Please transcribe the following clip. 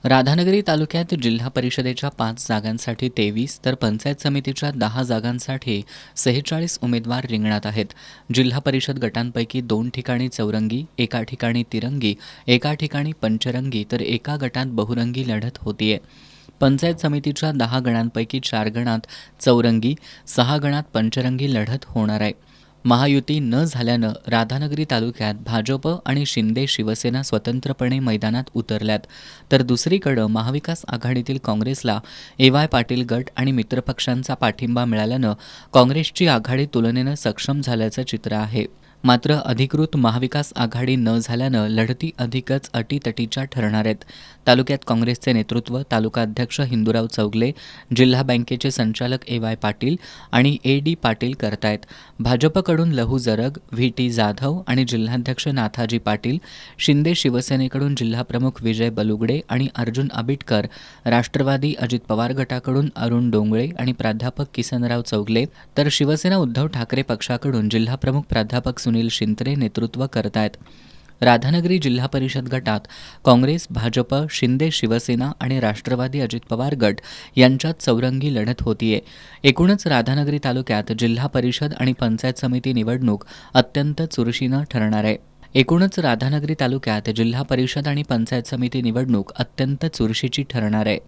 राधानगरी तालुक्यात जिल्हा परिषदेच्या 5 जागांसाठी 23 तर पंचायत समितीच्या 10 जागांसाठी 46 उमेदवार रिंगणात आहेत. जिल्हा परिषद गटांपैकी 2 ठिकाणी चौरंगी, एका ठिकाणी तिरंगी, एका ठिकाणी पंचरंगी तर एका गटात बहुरंगी लढत होतीये. पंचायत समितीच्या 10 गणांपैकी 4 गणात चौरंगी, 6 गणात पंचरंगी लढत होणार आहे. महायुती न झाल्यानं राधानगरी तालुक्यात भाजप आणि शिंदे शिवसेना स्वतंत्रपणे मैदानात उतरल्यात, तर दुसरीकडं महाविकास आघाडीतील काँग्रेसला ए.वाय. पाटील गट आणि मित्रपक्षांचा पाठिंबा मिळाल्यानं काँग्रेसची आघाडी तुलनेनं सक्षम झाल्याचं चित्र आहे. मात्र अधिकृत महाविकास आघाडी न झाल्यानं लढती अधिकच अटीतटीच्या ठरणार आहेत. तालुक्यात काँग्रेसचे नेतृत्व तालुका अध्यक्ष हिंदूराव चौगले, जिल्हा बँकेचे संचालक ए.वाय. पाटील आणि ए.डी. पाटील करतायत. भाजपकडून लहू जरग, व्ही.टी. जाधव आणि जिल्हाध्यक्ष नाथाजी पाटील, शिंदे शिवसेनेकडून जिल्हाप्रमुख विजय बलुगडे आणि अर्जुन आबिटकर, राष्ट्रवादी अजित पवार गटाकडून अरुण डोंगळे आणि प्राध्यापक किसनराव चौगले, तर शिवसेना उद्धव ठाकरे पक्षाकडून जिल्हाप्रमुख प्राध्यापक सुनील शिंत्रे नेतृत्व करतायत. राधानगरी जिल्हा परिषद गटात काँग्रेस, भाजप, शिंदे शिवसेना आणि राष्ट्रवादी अजित पवार गट यांच्यात चौरंगी लढत होतीये. एकूणच राधानगरी तालुक्यात जिल्हा परिषद आणि पंचायत समिती निवडणूक अत्यंत चुरशीनं ठरणार आहे. एकूणच राधानगरी तालुक्यात जिल्हा परिषद आणि पंचायत समिती निवडणूक अत्यंत चुरशीची ठरणार आहे.